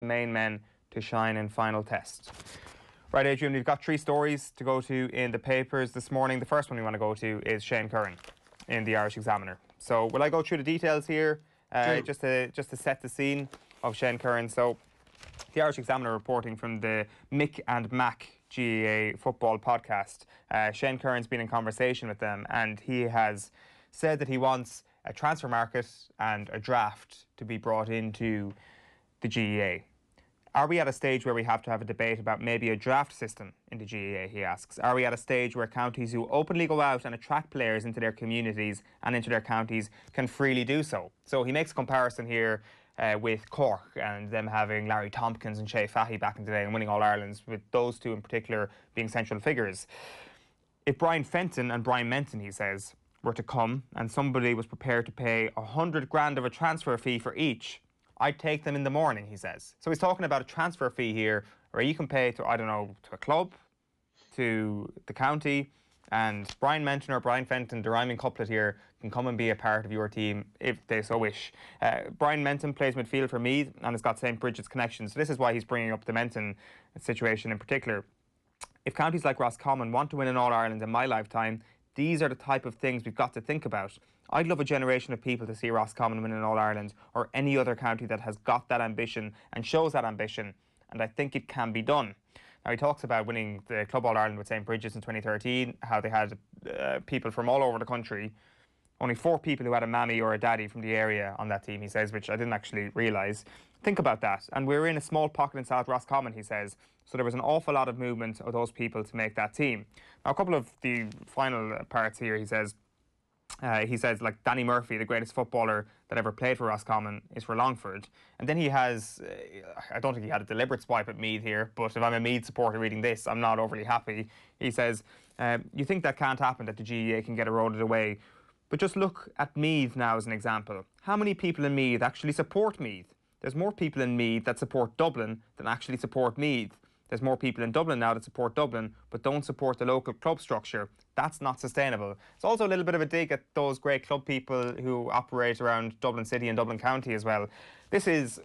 main men to shine in final test. Right, Adrian, we've got 3 stories to go to in the papers this morning. The first one we want to go to is Shane Curran in the Irish Examiner. So will I go through the details here just to set the scene of Shane Curran? So the Irish Examiner reporting from the Mick and Mac GAA football podcast. Shane Curran's been in conversation with them, and he has said that he wants a transfer market and a draft to be brought into the GAA. Are we at a stage where we have to have a debate about maybe a draft system in the GAA, he asks? Are we at a stage where counties who openly go out and attract players into their communities and into their counties can freely do so? So he makes a comparison here with Cork and them having Larry Tompkins and Shea Fahy back in the day and winning All-Irelands, with those two in particular being central figures. If Brian Fenton and Brian Menton, he says, were to come and somebody was prepared to pay 100 grand of a transfer fee for each, I'd take them in the morning, he says. So he's talking about a transfer fee here where you can pay to, I don't know, to a club, to the county, and Brian Menton or Brian Fenton, the rhyming couplet here, can come and be a part of your team if they so wish. Brian Menton plays midfield for Meath and has got St. Bridget's connections. So this is why he's bringing up the Menton situation in particular. If counties like Roscommon want to win an All-Ireland in my lifetime, these are the type of things we've got to think about. I'd love a generation of people to see Roscommon win an All-Ireland or any other county that has got that ambition and shows that ambition, and I think it can be done. Now, he talks about winning the Club All-Ireland with St. Bridget's in 2013, how they had people from all over the country. Only 4 people who had a mammy or a daddy from the area on that team, he says, which I didn't actually realise. Think about that. And we're in a small pocket in South Roscommon, he says, so there was an awful lot of movement of those people to make that team. Now, a couple of the final parts here, he says, like Danny Murphy, the greatest footballer that ever played for Roscommon, is for Longford. And then he has, I don't think he had a deliberate swipe at Meath here, but if I'm a Meath supporter reading this, I'm not overly happy. He says, you think that can't happen, that the GAA can get eroded away. But just look at Meath now as an example. How many people in Meath actually support Meath? There's more people in Meath that support Dublin than actually support Meath. There's more people in Dublin now that support Dublin, but don't support the local club structure. That's not sustainable. It's also a little bit of a dig at those great club people who operate around Dublin City and Dublin County as well. This is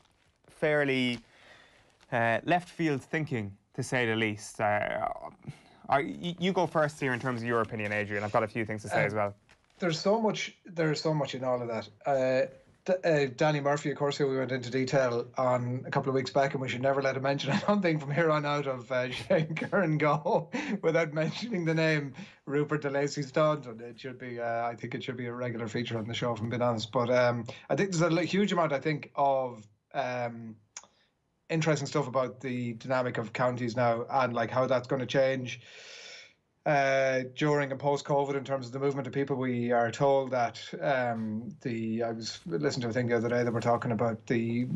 fairly left field thinking, to say the least. You go first here in terms of your opinion, Adrian. I've got a few things to say as well. There's so much in all of that. Danny Murphy, of course, who we went into detail on a couple of weeks back, and we should never let him mention, I don't think, from here on out of Shane Curran go without mentioning the name Rupert de Lacy-Staunton. It should be, I think it should be a regular feature on the show, if I'm being honest. But I think there's a huge amount, I think, of interesting stuff about the dynamic of counties now and like how that's going to change during and post-COVID in terms of the movement of people. We are told that I was listening to a thing the other day that we're talking about the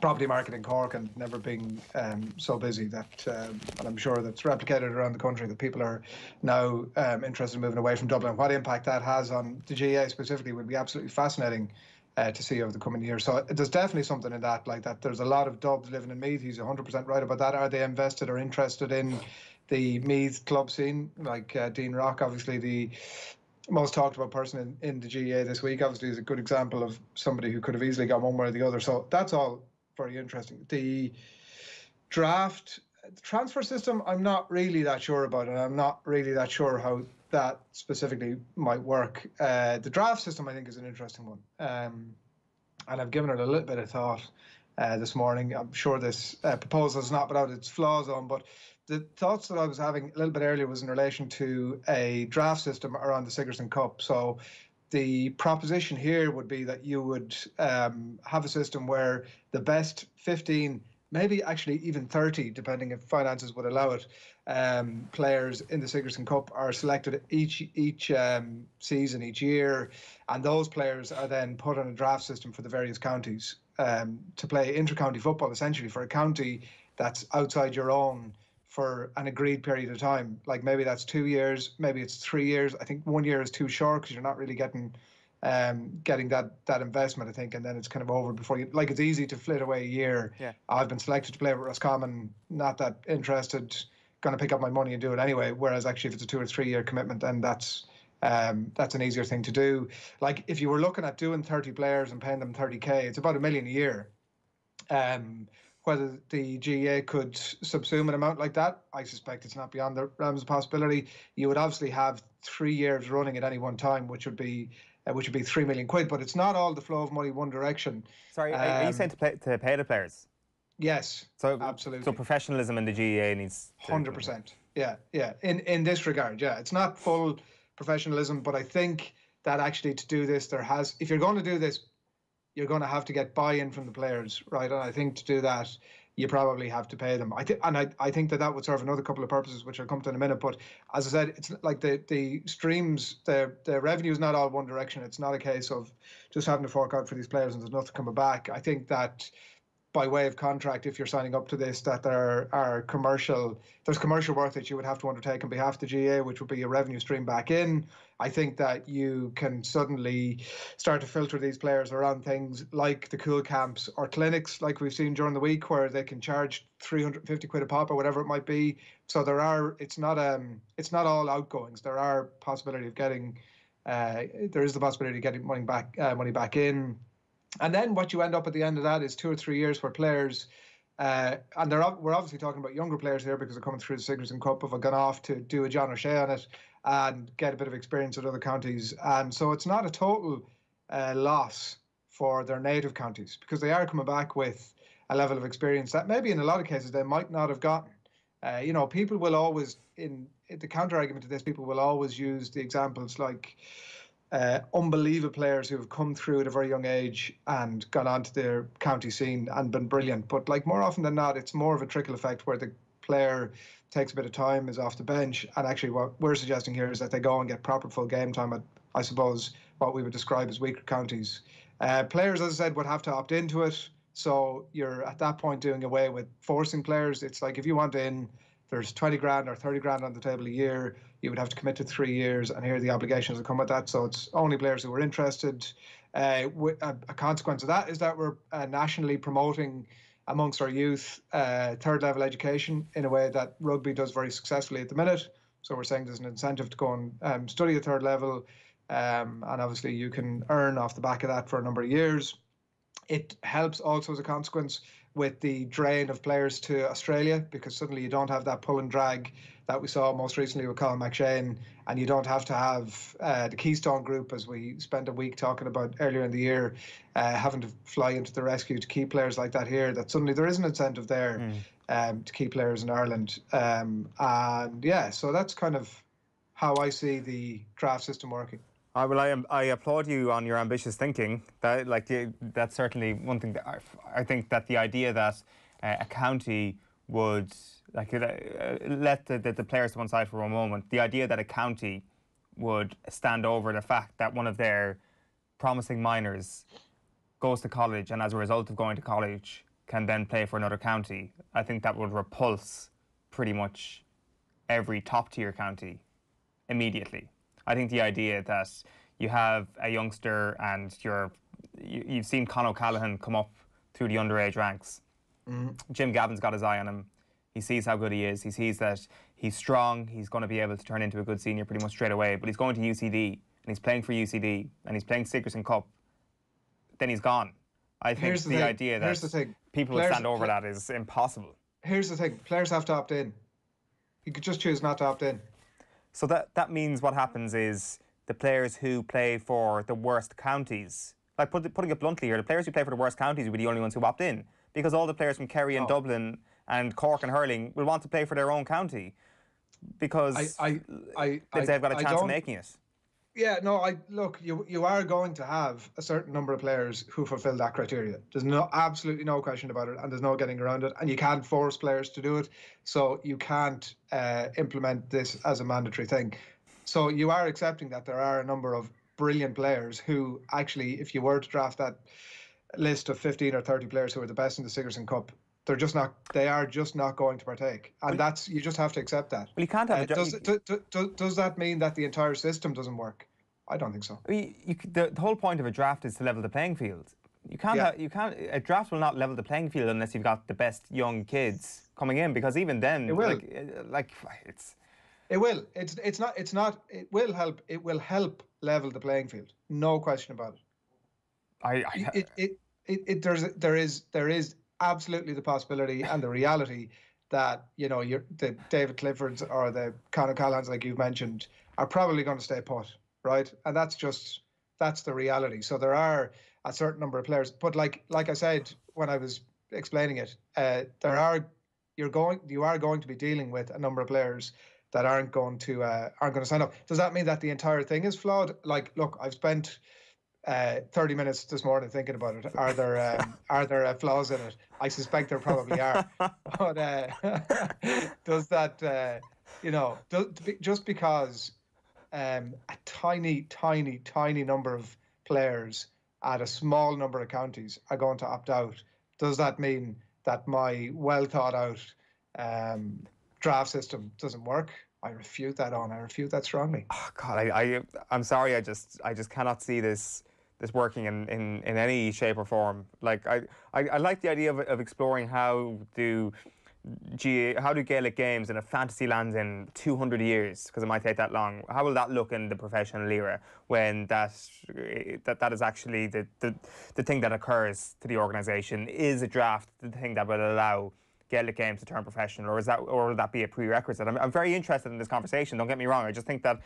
property market in Cork and never being so busy that, and I'm sure that's replicated around the country, that people are now interested in moving away from Dublin. What impact that has on the GAA specifically would be absolutely fascinating to see over the coming years. So there's definitely something in that, like that. There's a lot of Dubs living in Meath. He's 100% right about that. Are they invested or interested in the Meath club scene? Like Dean Rock, obviously the most talked about person in the GAA this week, obviously is a good example of somebody who could have easily gone one way or the other. So that's all very interesting. The draft, the transfer system, I'm not really that sure about it. I'm not really that sure how that specifically might work. The draft system, I think, is an interesting one. And I've given it a little bit of thought this morning. I'm sure this proposal is not without its flaws on, but the thoughts that I was having a little bit earlier was in relation to a draft system around the Sigerson Cup. So the proposition here would be that you would have a system where the best 15, maybe actually even 30, depending if finances would allow it, players in the Sigerson Cup are selected each season, each year, and those players are then put on a draft system for the various counties to play inter-county football, essentially, for a county that's outside your own for an agreed period of time. Like maybe that's 2 years, maybe it's 3 years. I think 1 year is too short because you're not really getting that investment, I think, and then it's kind of over before you, like, it's easy to flit away a year. Yeah. I've been selected to play with Roscommon, not that interested, going to pick up my money and do it anyway. Whereas actually if it's a 2 or 3 year commitment, then that's an easier thing to do. Like if you were looking at doing 30 players and paying them 30k, it's about $1 million a year. Whether the GAA could subsume an amount like that, I suspect it's not beyond the realms of possibility. You would obviously have 3 years running at any one time, which would be £3 million. But it's not all the flow of money one direction. Sorry, are you saying to pay the players? Yes, so absolutely. So professionalism in the GAA needs 100%. Yeah. In this regard, yeah, it's not full professionalism, but I think that actually to do this, if you're going to do this, you're going to have to get buy-in from the players, right? And I think to do that, you probably have to pay them. I think that would serve another couple of purposes, which I'll come to in a minute. But as I said, it's like the streams, the revenue is not all one direction. It's not a case of just having to fork out for these players and there's nothing coming back. I think that by way of contract, if you're signing up to this, that there's commercial work that you would have to undertake on behalf of the GAA, which would be a revenue stream back in. I think that you can suddenly start to filter these players around things like the cool camps or clinics, like we've seen during the week, where they can charge 350 quid a pop or whatever it might be. So it's not all outgoings. There is the possibility of getting money back in. And then what you end up at the end of that is 2 or 3 years where players, and we're obviously talking about younger players here because they're coming through the Sigerson Cup, have gone off to do a John O'Shea on it and get a bit of experience at other counties. And so it's not a total loss for their native counties because they are coming back with a level of experience that maybe in a lot of cases they might not have gotten. People will always, in the counter argument to this, people will always use the examples like unbelievable players who have come through at a very young age and gone onto their county scene and been brilliant. But like more often than not, it's more of a trickle effect where the player takes a bit of time, is off the bench, and actually what we're suggesting here is that they go and get proper full game time at, I suppose, what we would describe as weaker counties. Players, as I said, would have to opt into it. So you're at that point doing away with forcing players. It's like if you want in, there's 20 grand or 30 grand on the table a year, you would have to commit to 3 years, and here are the obligations that come with that. So it's only players who are interested. A consequence of that is that we're nationally promoting amongst our youth third level education in a way that rugby does very successfully at the minute. So we're saying there's an incentive to go and study at third level, and obviously you can earn off the back of that for a number of years. It helps also as a consequence with the drain of players to Australia, because suddenly you don't have that pull and drag that we saw most recently with Colin McShane, and you don't have to have the Keystone Group, as we spent a week talking about earlier in the year, having to fly into the rescue to keep players like that here, that suddenly there is an incentive there to keep players in Ireland. And yeah, so that's kind of how I see the draft system working. I applaud you on your ambitious thinking. That's certainly one thing. That I think that the idea that a county would let the players to one side for a moment. The idea that a county would stand over the fact that one of their promising minors goes to college and as a result of going to college can then play for another county. I think that would repulse pretty much every top tier county immediately. I think the idea that you have a youngster and you've seen Con O'Callaghan come up through the underage ranks. Jim Gavin's got his eye on him. He sees how good he is. He sees that he's strong. He's going to be able to turn into a good senior pretty much straight away. But he's going to UCD and he's playing for UCD and he's playing Sigerson Cup. Then he's gone. I think the idea that people would stand over that is impossible. Here's the thing. Players have to opt in. You could just choose not to opt in. So that means what happens is the players who play for the worst counties, like putting it bluntly here, the players who play for the worst counties will be the only ones who opt in, because all the players from Kerry and Dublin and Cork and hurling will want to play for their own county because they've got a chance of making it. Yeah, no, look, you are going to have a certain number of players who fulfill that criteria. There's absolutely no question about it, and there's no getting around it, and you can't force players to do it, so you can't implement this as a mandatory thing. So you are accepting that there are a number of brilliant players who actually, if you were to draft that list of 15 or 30 players who are the best in the Sigerson Cup, they are just not going to partake, and you just have to accept that. Well, you can't have does that mean that the entire system doesn't work? I don't think so. The whole point of a draft is to level the playing field. A draft will not level the playing field unless you've got the best young kids coming in, because even then it will. It will help. It will help level the playing field. No question about it. There is absolutely the possibility and the reality that, you know, the David Cliffords or the Conor Callaghan's, like you've mentioned, are probably going to stay put, right? And that's the reality. So there are a certain number of players, but like I said when I was explaining it, you are going to be dealing with a number of players that aren't going to sign up. Does that mean that the entire thing is flawed? Like, look, I've spent 30 minutes this morning thinking about it. Are there flaws in it? I suspect there probably are. But does that, just because a tiny, tiny, tiny number of players at a small number of counties are going to opt out, does that mean that my well thought out draft system doesn't work? I refute that strongly. Oh, God, I'm sorry. I just cannot see this working in any shape or form. Like I like the idea of exploring how do Gaelic games in a fantasy land in 200 years, because it might take that long. How will that look in the professional era when that is actually the thing that occurs to the organisation? Is a draft the thing that will allow Gaelic games to turn professional, or will that be a prerequisite? I'm very interested in this conversation. Don't get me wrong. I just think that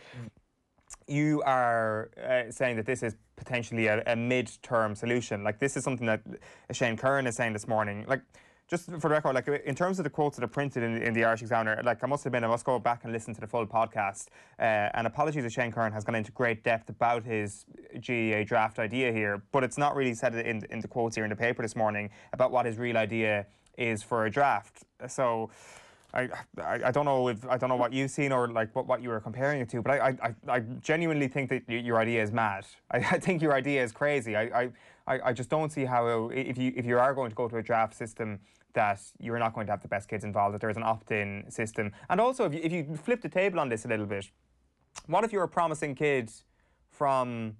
you are saying that this is potentially a mid-term solution. Like, this is something that Shane Curran is saying this morning. Like, just for the record, like, in terms of the quotes that are printed in the Irish Examiner, like, I must go back and listen to the full podcast. And apologies that Shane Curran has gone into great depth about his GAA draft idea here, but it's not really said in the quotes here in the paper this morning about what his real idea is for a draft. So I don't know what you've seen or like what you were comparing it to, but I genuinely think that your idea is mad. I think your idea is crazy. I just don't see how, if you are going to go to a draft system, that you're not going to have the best kids involved, that there's an opt-in system. And also, if you flip the table on this a little bit, what if you're a promising kid from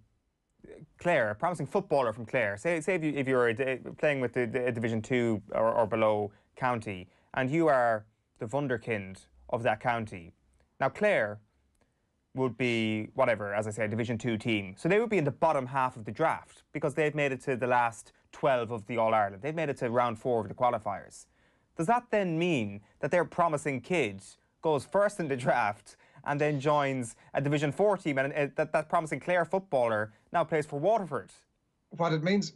Clare, a promising footballer from Clare? Say if you're playing with the Division 2 or below county, and you are the wunderkind of that county. Now, Clare would be, whatever, as I say, a Division 2 team. So they would be in the bottom half of the draft because they've made it to the last 12 of the All-Ireland. They've made it to round 4 of the qualifiers. Does that then mean that their promising kid goes first in the draft and then joins a Division 4 team, and that promising Clare footballer now plays for Waterford? What it means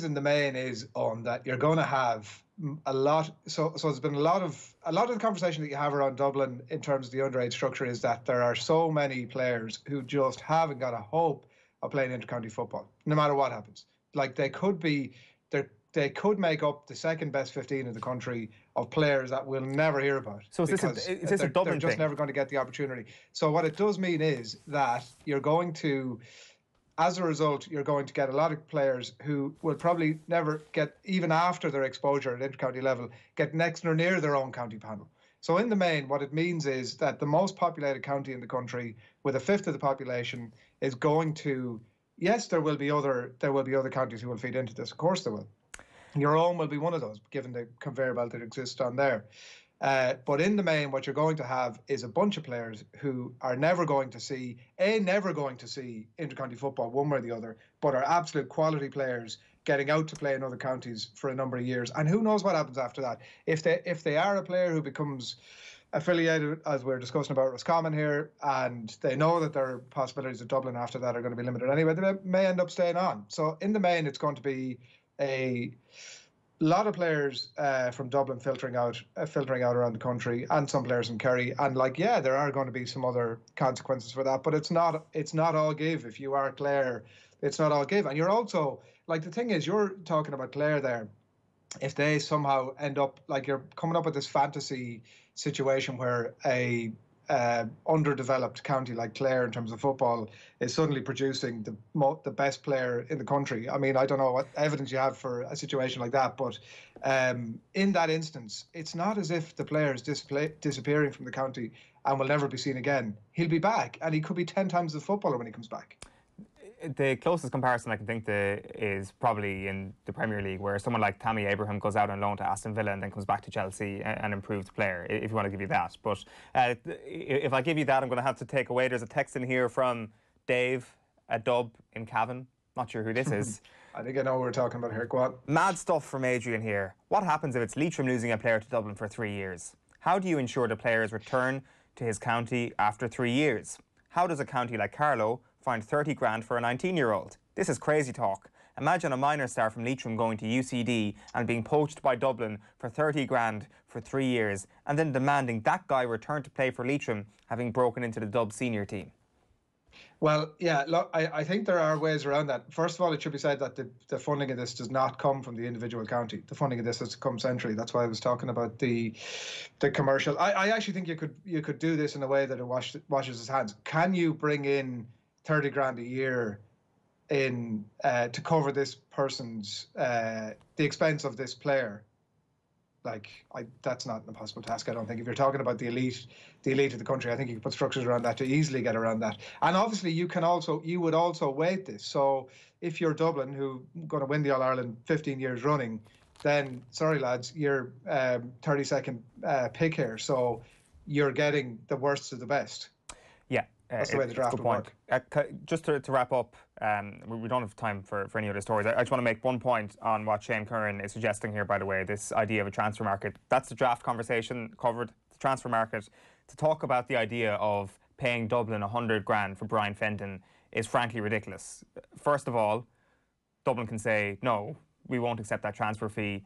in the main is that you're going to have a lot. So there's been a lot of the conversation that you have around Dublin in terms of the underage structure is that there are so many players who just haven't got a hope of playing intercounty football, no matter what happens. Like, they could make up the second best 15 in the country of players that we'll never hear about. So is this a Dublin thing? They're just never going to get the opportunity. So what it does mean is that you're going to, as a result, you're going to get a lot of players who will probably never get, even after their exposure at intercounty level, get next or near their own county panel. So in the main, what it means is that the most populated county in the country, with a fifth of the population, is going to, yes, there will be other counties who will feed into this. Of course there will. Your own will be one of those, given the conveyor belt that exists on there. But in the main, what you're going to have is a bunch of players who are never going to see intercounty football one way or the other, but are absolute quality players getting out to play in other counties for a number of years. And who knows what happens after that. If they are a player who becomes affiliated, as we're discussing about Roscommon here, and they know that their possibilities of Dublin after that are going to be limited anyway, they may end up staying on. So in the main, it's going to be a lot of players from Dublin filtering out around the country, and some players from Kerry. And there are going to be some other consequences for that, but it's not all give. If you are Clare, it's not all give. And you're also, like, the thing is, you're talking about Clare there. If they somehow end up, like, you're coming up with this fantasy situation where a underdeveloped county like Clare in terms of football is suddenly producing the best player in the country. I mean, I don't know what evidence you have for a situation like that, but in that instance, it's not as if the player is disappearing from the county and will never be seen again. He'll be back, and he could be 10 times the footballer when he comes back. The closest comparison I can think is probably in the Premier League, where someone like Tammy Abraham goes out on loan to Aston Villa and then comes back to Chelsea and improves the player, if you want to give you that. But if I give you that, I'm going to have to take away. There's a text in here from Dave, a dub in Cavan. Not sure who this is. I think I know what we're talking about here. Go on. Mad stuff from Adrian here. What happens if it's Leitrim losing a player to Dublin for 3 years? How do you ensure the players return to his county after 3 years? How does a county like Carlow find 30 grand for a 19-year-old? This is crazy talk. Imagine a minor star from Leitrim going to UCD and being poached by Dublin for 30 grand for 3 years and then demanding that guy return to play for Leitrim, having broken into the Dub senior team. Well, yeah, look, I think there are ways around that. First of all, it should be said that the funding of this does not come from the individual county. The funding of this has come centrally. That's why I was talking about the commercial. I actually think you could do this in a way that it washes his hands. Can you bring in 30 grand a year in to cover this person's the expense of this player? That's not an impossible task, I don't think. If you're talking about the elite of the country, I think you can put structures around that to easily get around that. And obviously, you would also weight this. So if you're Dublin, who going to win the All Ireland 15 years running, then sorry lads, you're 32nd pick here. So you're getting the worst of the best. Yeah. That's the way the draft would work. Just to wrap up, we don't have time for any other stories. I just want to make one point on what Shane Curran is suggesting here, by the way, this idea of a transfer market. That's the draft conversation covered, the transfer market. To talk about the idea of paying Dublin 100 grand for Brian Fenton is frankly ridiculous. First of all, Dublin can say, no, we won't accept that transfer fee.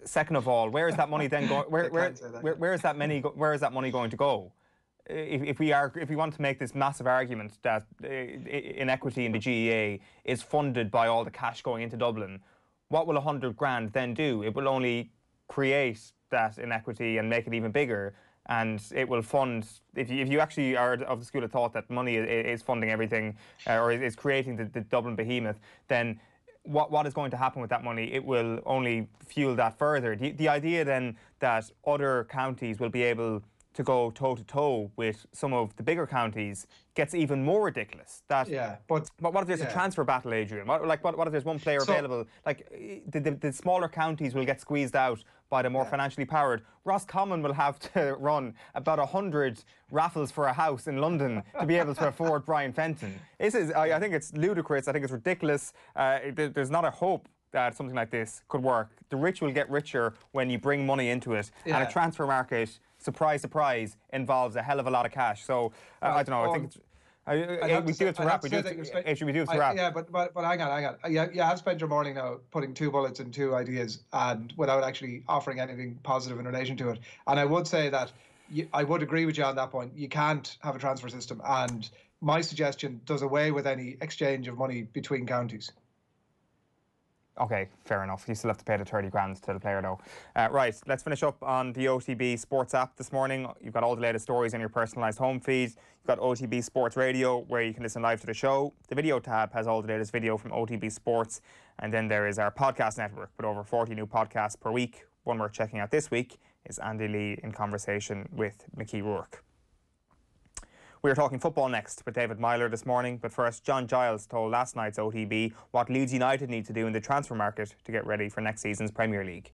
Second of all, where is that money then going? Where is that money going to go? If we want to make this massive argument that inequity in the GAA is funded by all the cash going into Dublin, what will 100 grand then do? It will only create that inequity and make it even bigger, and it will fund. If you actually are of the school of thought that money is funding everything or is creating the Dublin behemoth, then what is going to happen with that money? It will only fuel that further. The idea then that other counties will be able to go toe-to-toe with some of the bigger counties gets even more ridiculous. But what if there's a transfer battle, Adrian? What if there's one player available? The smaller counties will get squeezed out by the more financially powered. Roscommon will have to run about 100 raffles for a house in London to be able to afford Brian Fenton. I think it's ludicrous. I think it's ridiculous. There's not a hope that something like this could work. The rich will get richer when you bring money into it, and a transfer market, surprise, surprise, involves a hell of a lot of cash. So I don't know. I think we do it to wrap. We do it to wrap. Yeah, but hang on. You have spent your morning now putting 2 bullets and 2 ideas, and without actually offering anything positive in relation to it. And I would say that I would agree with you on that point. You can't have a transfer system, and my suggestion does away with any exchange of money between counties. Okay, fair enough. You still have to pay the 30 grand to the player though. Right, let's finish up on the OTB Sports app this morning. You've got all the latest stories on your personalised home feed. You've got OTB Sports Radio, where you can listen live to the show. The video tab has all the latest video from OTB Sports. And then there is our podcast network with over 40 new podcasts per week. One worth checking out this week is Andy Lee in conversation with Mickey Rourke. We are talking football next with David Myler this morning, but first, John Giles told last night's OTB what Leeds United need to do in the transfer market to get ready for next season's Premier League.